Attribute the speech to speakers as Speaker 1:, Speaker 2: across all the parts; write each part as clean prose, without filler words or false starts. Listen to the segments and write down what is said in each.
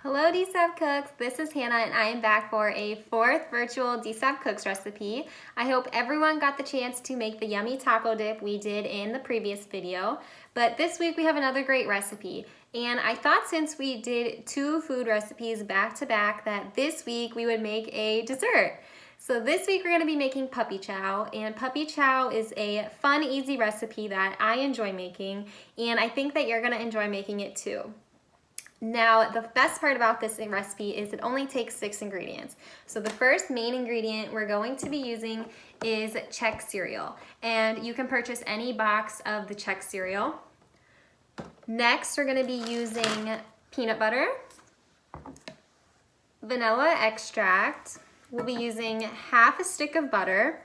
Speaker 1: Hello Dsav Cooks, this is Hannah and I am back for a fourth virtual Dsav Cooks recipe. I hope everyone got the chance to make the yummy taco dip we did in the previous video, but this week we have another great recipe. And I thought since we did two food recipes back to back that this week we would make a dessert. So this week we're going to be making puppy chow, and puppy chow is a fun, easy recipe that I enjoy making, and I think that you're going to enjoy making it too. Now, the best part about this recipe is it only takes 6 ingredients. So the first main ingredient we're going to be using is Chex cereal, and you can purchase any box of the Chex cereal. Next, we're going to be using peanut butter, vanilla extract. We'll be using half a stick of butter.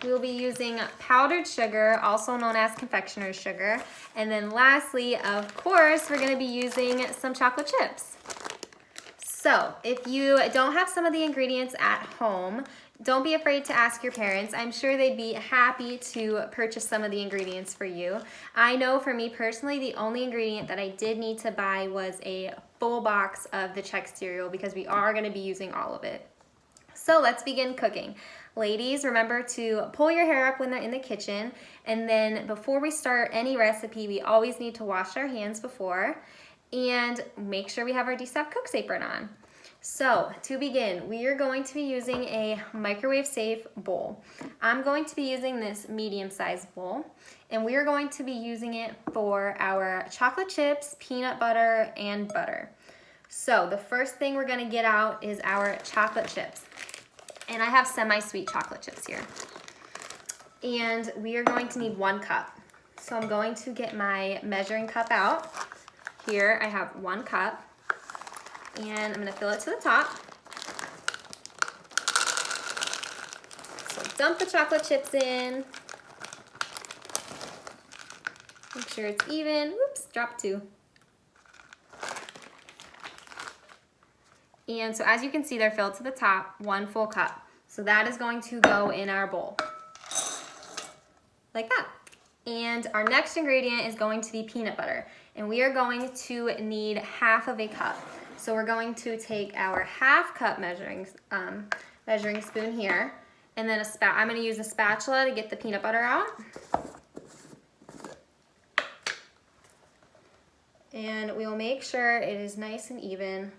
Speaker 1: We'll be using powdered sugar, also known as confectioner's sugar. And then lastly, of course, we're gonna be using some chocolate chips. So if you don't have some of the ingredients at home, don't be afraid to ask your parents. I'm sure they'd be happy to purchase some of the ingredients for you. I know for me personally, the only ingredient that I did need to buy was a full box of the Chex cereal because we are gonna be using all of it. So let's begin cooking. Ladies, remember to pull your hair up when they're in the kitchen, and then before we start any recipe, we always need to wash our hands before, and make sure we have our Dsav Cooks apron on. So to begin, we are going to be using a microwave safe bowl. I'm going to be using this medium-sized bowl, and we are going to be using it for our chocolate chips, peanut butter, and butter. So the first thing we're gonna get out is our chocolate chips. And I have semi-sweet chocolate chips here. And we are going to need 1 cup. So I'm going to get my measuring cup out. Here I have 1 cup. And I'm gonna fill it to the top. So dump the chocolate chips in. Make sure it's even. Oops, drop 2. And so as you can see, they're filled to the top, 1 full cup. So that is going to go in our bowl, like that. And our next ingredient is going to be peanut butter. And we are going to need half of a cup. So we're going to take our half cup measuring spoon here, and then I'm gonna use a spatula to get the peanut butter out. And we will make sure it is nice and even.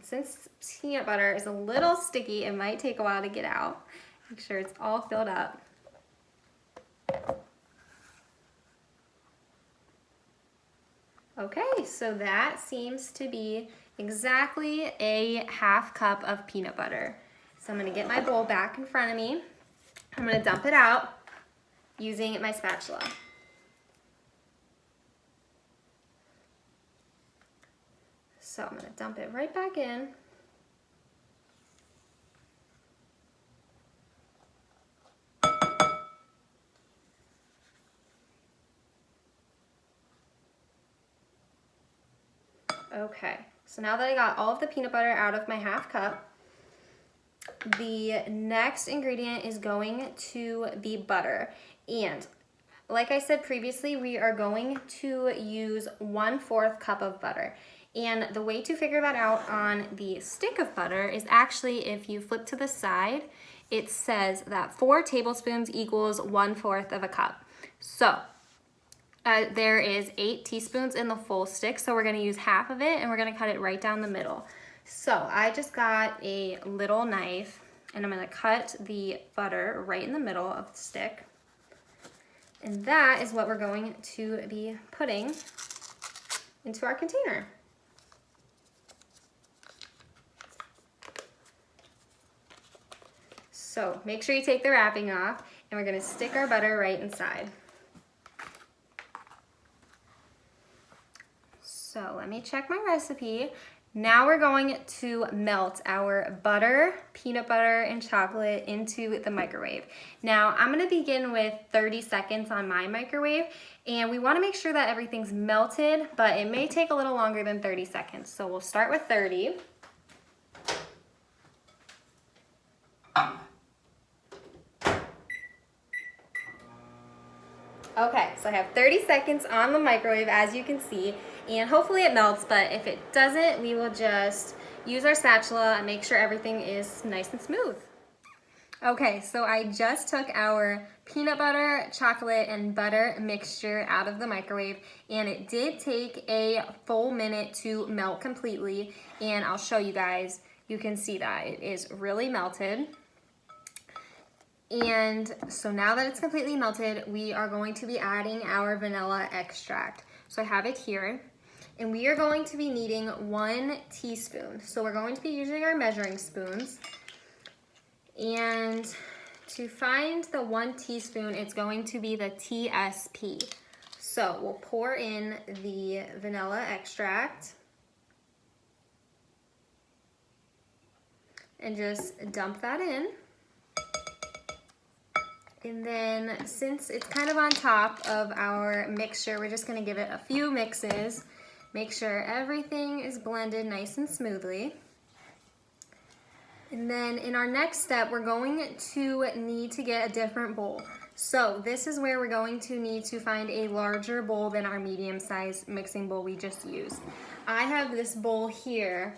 Speaker 1: Since peanut butter is a little sticky, it might take a while to get out. Make sure it's all filled up. Okay, so that seems to be exactly a half cup of peanut butter. So I'm gonna get my bowl back in front of me. I'm gonna dump it out using my spatula. So I'm gonna dump it right back in. Okay, so now that I got all of the peanut butter out of my half cup, the next ingredient is going to be butter. And like I said previously, we are going to use 1/4 cup of butter. And the way to figure that out on the stick of butter is actually, if you flip to the side, it says that 4 tablespoons equals 1/4 of a cup. So there is 8 teaspoons in the full stick, so we're gonna use half of it and we're gonna cut it right down the middle. So I just got a little knife and I'm gonna cut the butter right in the middle of the stick. And that is what we're going to be putting into our container. So make sure you take the wrapping off, and we're gonna stick our butter right inside. So let me check my recipe. Now we're going to melt our butter, peanut butter, and chocolate into the microwave. Now I'm gonna begin with 30 seconds on my microwave, and we wanna make sure that everything's melted, but it may take a little longer than 30 seconds. So we'll start with 30. Okay, so I have 30 seconds on the microwave, as you can see, and hopefully it melts, but if it doesn't, we will just use our spatula and make sure everything is nice and smooth. Okay, so I just took our peanut butter, chocolate, and butter mixture out of the microwave, and it did take a full minute to melt completely, and I'll show you guys. You can see that it is really melted. And so now that it's completely melted, we are going to be adding our vanilla extract. So I have it here, and we are going to be needing 1 teaspoon. So we're going to be using our measuring spoons. And to find the 1 teaspoon, it's going to be the TSP. So we'll pour in the vanilla extract and just dump that in. And then since it's kind of on top of our mixture, we're just gonna give it a few mixes. Make sure everything is blended nice and smoothly. And then in our next step, we're going to need to get a different bowl. So this is where we're going to need to find a larger bowl than our medium-sized mixing bowl we just used. I have this bowl here,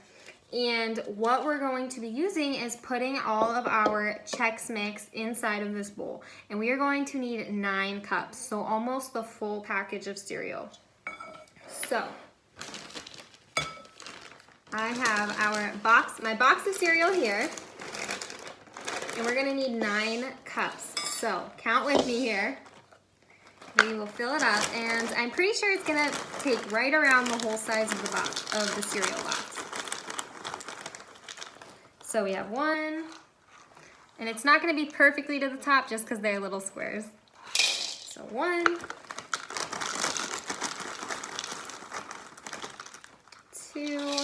Speaker 1: and what we're going to be using is putting all of our Chex Mix inside of this bowl. And we are going to need 9 cups, so almost the full package of cereal. So I have my box of cereal here, and we're gonna need 9 cups. So count with me here. We will fill it up, and I'm pretty sure it's gonna take right around the whole size of the box, of the cereal box. So we have 1, and it's not gonna be perfectly to the top just because they're little squares. So 1, 2,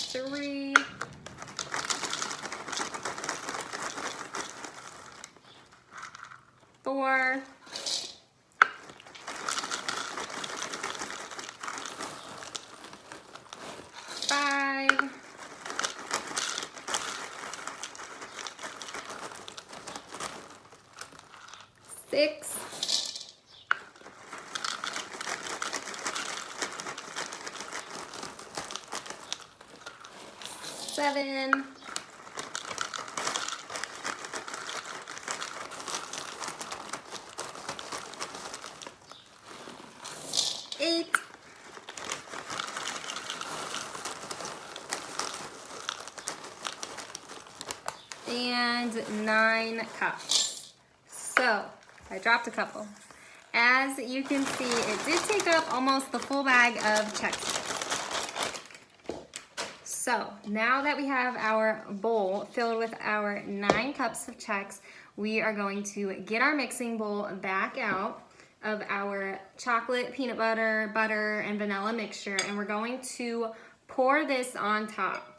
Speaker 1: 3, 4, 5, 6, 7, 8, and 9 cups. So I dropped a couple. As you can see, it did take up almost the full bag of Chex Mix. So now that we have our bowl filled with our 9 cups of Chex, we are going to get our mixing bowl back out of our chocolate, peanut butter, butter, and vanilla mixture, and we're going to pour this on top.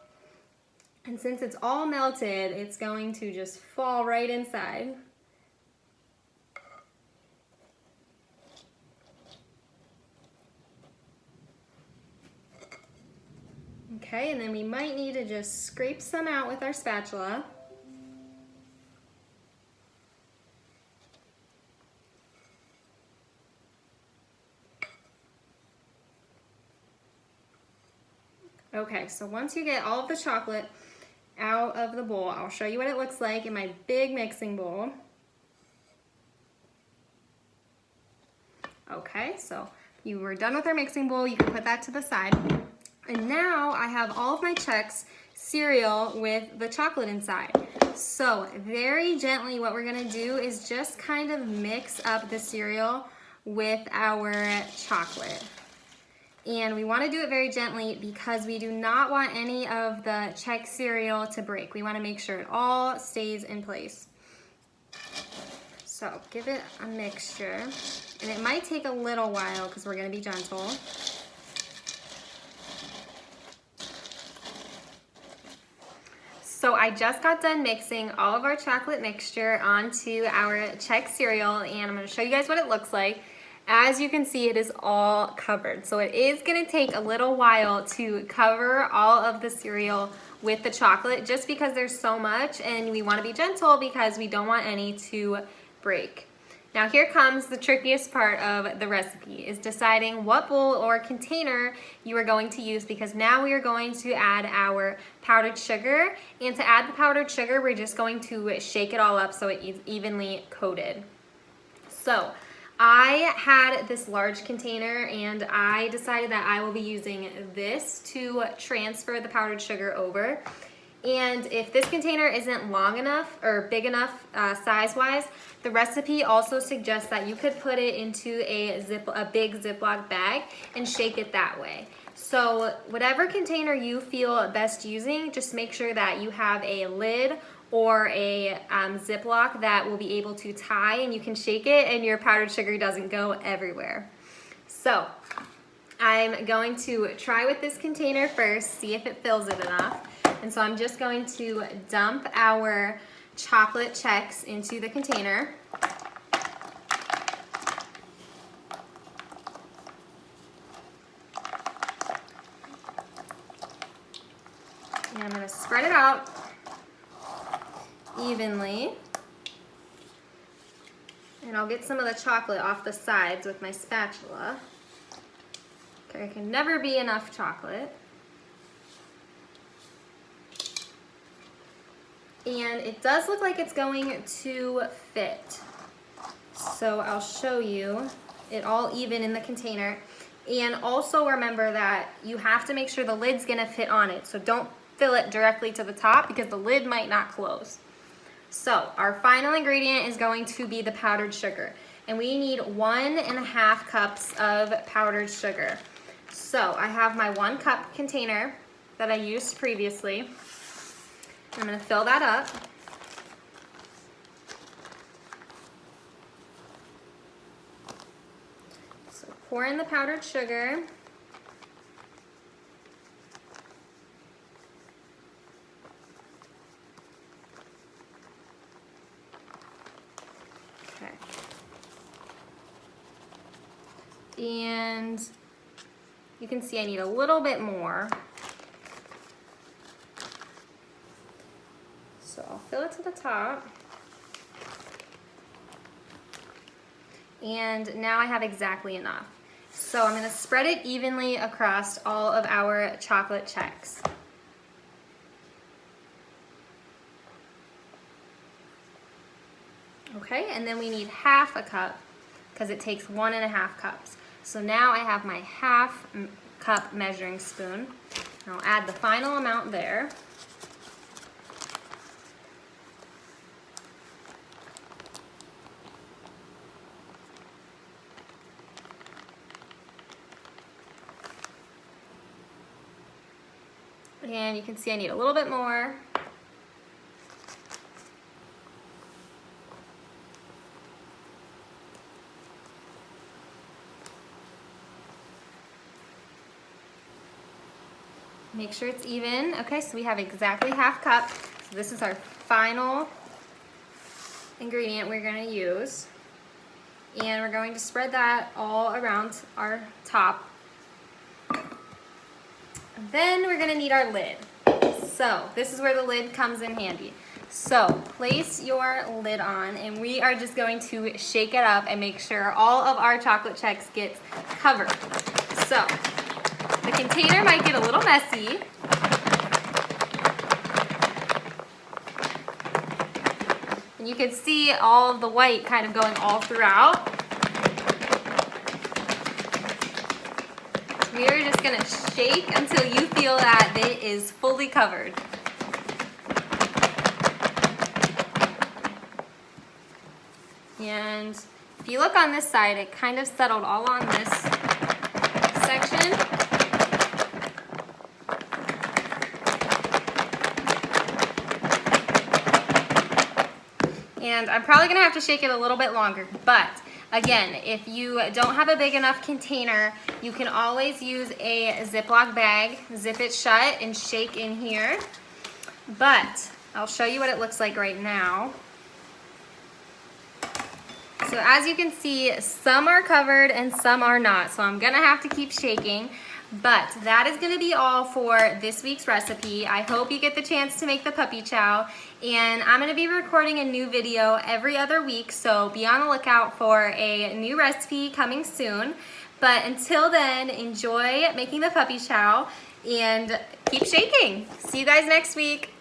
Speaker 1: And since it's all melted, it's going to just fall right inside. Okay, and then we might need to just scrape some out with our spatula. Okay, so once you get all of the chocolate out of the bowl, I'll show you what it looks like in my big mixing bowl. Okay, so you were done with our mixing bowl, you can put that to the side. And now I have all of my Chex cereal with the chocolate inside. So very gently what we're gonna do is just kind of mix up the cereal with our chocolate. And we want to do it very gently because we do not want any of the Chex cereal to break. We want to make sure it all stays in place. So give it a mixture, and it might take a little while because we're going to be gentle. So I just got done mixing all of our chocolate mixture onto our Chex cereal, and I'm going to show you guys what it looks like. as you can see, it is all covered. So it is gonna take a little while to cover all of the cereal with the chocolate just because there's so much, and we wanna be gentle because we don't want any to break. Now here comes the trickiest part of the recipe, is deciding what bowl or container you are going to use, because now we are going to add our powdered sugar. And to add the powdered sugar, we're just going to shake it all up so it is evenly coated. So I had this large container and I decided that I will be using this to transfer the powdered sugar over. And if this container isn't long enough or big enough size-wise, the recipe also suggests that you could put it into a big Ziploc bag and shake it that way. So whatever container you feel best using, just make sure that you have a lid or a Ziploc that will be able to tie, and you can shake it and your powdered sugar doesn't go everywhere. So I'm going to try with this container first, see if it fills it enough. And so I'm just going to dump our chocolate checks into the container. And I'm going to spread it out evenly. And I'll get some of the chocolate off the sides with my spatula. There can never be enough chocolate. And it does look like it's going to fit. So I'll show you it all even in the container. And also remember that you have to make sure the lid's gonna fit on it. So don't fill it directly to the top because the lid might not close. So our final ingredient is going to be the powdered sugar. And we need 1.5 cups of powdered sugar. So I have my 1 cup container that I used previously. I'm going to fill that up. So pour in the powdered sugar. Okay. And you can see I need a little bit more. So I'll fill it to the top. And now I have exactly enough. So I'm going to spread it evenly across all of our chocolate checks. Okay, and then we need 1/2 cup because it takes 1.5 cups. So now I have my 1/2 cup measuring spoon. And I'll add the final amount there. And you can see I need a little bit more. Make sure it's even. Okay, so we have exactly 1/2 cup. So this is our final ingredient we're going to use. And we're going to spread that all around our top. Then we're going to need our lid. So this is where the lid comes in handy. So place your lid on, and we are just going to shake it up and make sure all of our chocolate checks get covered. So the container might get a little messy. And you can see all of the white kind of going all throughout. We are just going to shake until you feel that it is fully covered. And if you look on this side, it kind of settled all on this section. And I'm probably going to have to shake it a little bit longer, but again, if you don't have a big enough container, you can always use a Ziploc bag, zip it shut, and shake in here. But I'll show you what it looks like right now. So as you can see, some are covered and some are not. So I'm gonna have to keep shaking. But that is gonna be all for this week's recipe. I hope you get the chance to make the puppy chow. And I'm gonna be recording a new video every other week, so be on the lookout for a new recipe coming soon. But until then, enjoy making the puppy chow and keep shaking. See you guys next week.